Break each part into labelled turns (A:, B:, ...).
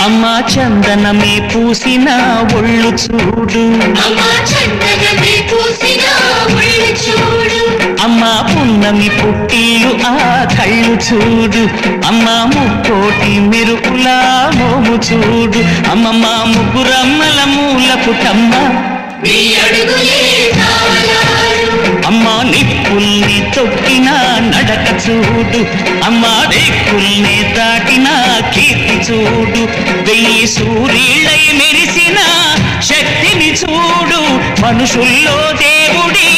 A: అమ్మా చందనమే పూసిన ఒళ్ళు చూడు,
B: అమ్మా చందనమే పూసిన ఒళ్ళు చూడు,
A: అమ్మా పున్నమి పుట్టిల్లు ఆ కళ్ళు చూడు, అమ్మా ముక్కోటి మెరుపులా మోము చూడు, అమ్మమ్మ ముగ్గురమ్మల మూల పుటమ్మ
B: నీ అడుగులే తాళాలు,
A: అమ్మా నిప్పుల్ని తొక్కిన నడక చూడు, అమ్మా రేకుల్ని దాటిన కీర్తి చూడు, వెయ్యి సూర్యులై మెరిసిన శక్తిని చూడు, మనుషుల్లో దేవుడి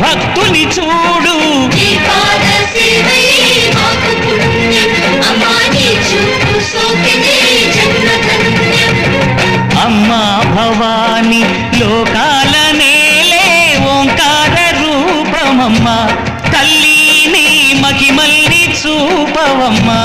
A: భక్తుని చూడు.
B: నీ పాద సేవయే మాకు పుణ్యం, అమ్మా నీ చూపు సోకినే జన్మధన్యం.
A: అమ్మా భవాని లోకాల నేలే ఓంకార రూపమమ్మా, తల్లిని మహిమల్ని చూపవమ్మా.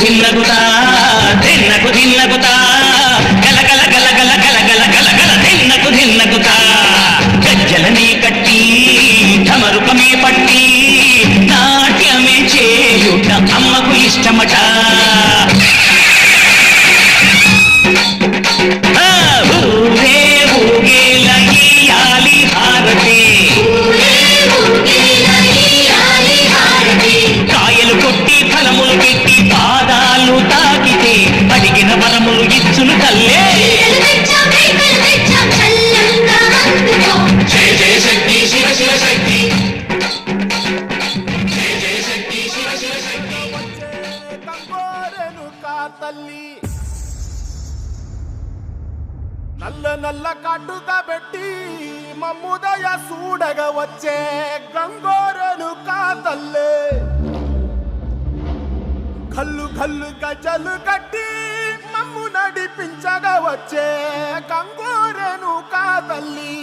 A: ధిన్నగుతా ధిన్నగు ధిన్నగుతా గల గల గల గల గల గల గల గల ధిన్నగు ధిన్నగుతా, గజ్జలనే కట్టి ఢమరుకమే పట్టి నాట్యమే చేయుట అమ్మకు ఇష్టమట. ఊరే ఊగేల ఇయ్యాలి హారతి, కాయలు కొట్టి ఫలములు పెట్టి పాదాలు తాకితే అడిగిన వరములు ఇచ్చును తల్లే. జయ జయ శక్తి శివ శివ శక్తి, జయ జయ శక్తి శివ శివ శక్తి.
C: తల్లి నల్ల నల్ల కట్టుగా పెట్టి మమ్ముదయ సూడగా వచ్చే గంగోరెను కాతల్లే, కల్లు కల్లు గజలు కట్టి మమ్ము నడిపించగా వచ్చే గంగోరెను కాతల్లి.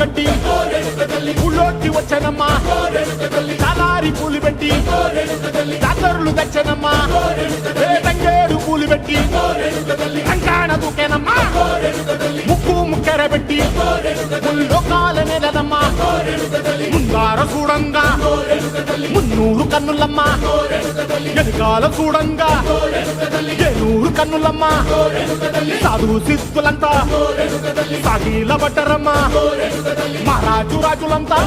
C: కట్టి ఊళ్ళోకి వచ్చనమ్మా, తలారి పూలు పెట్టి జాతరులు తెచ్చనమ్మా, తంగేడు పూలు పెట్టి కంకాణ దూకేనమ్మా, ముక్కు ముక్కెర పెట్టి లోకాల నెలదమ్మా, ముందార చూడంగా మున్నూరు కన్నులమ్మా, ఎదుకాల చూడంగా ఏనూరు కన్నులమ్మా, సాధు సిద్ధులంతా సాగిల బట్టరమ్మా, మహారాజు రాజులంతా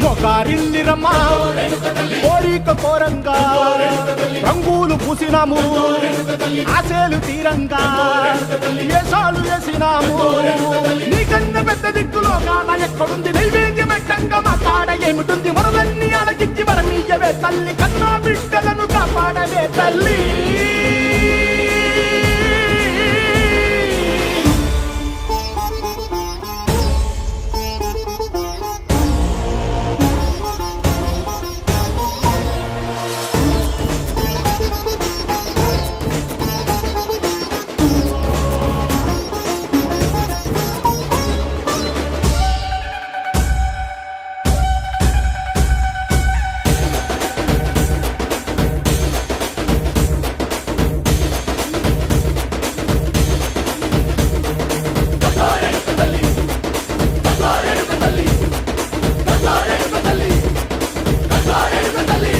C: మొగారిల్లిరమ్మా, కోరిక కోరంగా రంగులు పూసినాము, ఆశలు తీరంగా ఏసాలు వేసినాము, నీకన్నా పెద్ద దిక్కులో కాన ఎక్కడుంది నైవేద్యం పెట్టంగా మా కాడ ఏమిటుంది, వరలన్నీ అలకించి వరమీయవే తల్లి, కన్నా బిడ్డలను కాపాడవే తల్లి.
B: తల్లి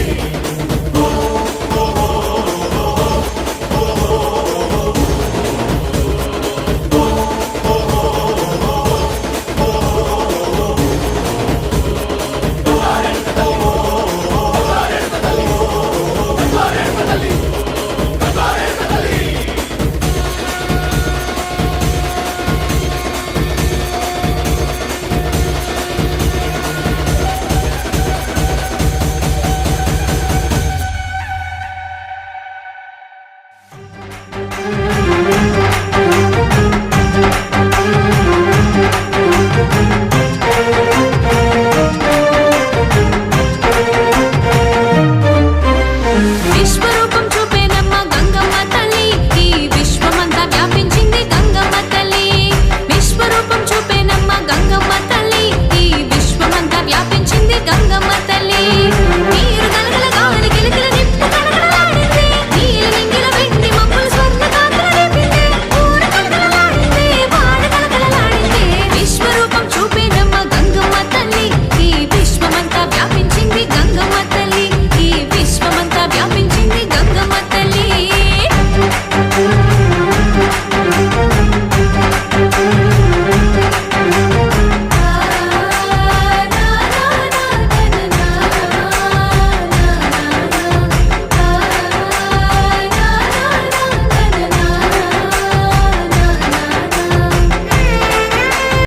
D: గంగమ్మ తల్లి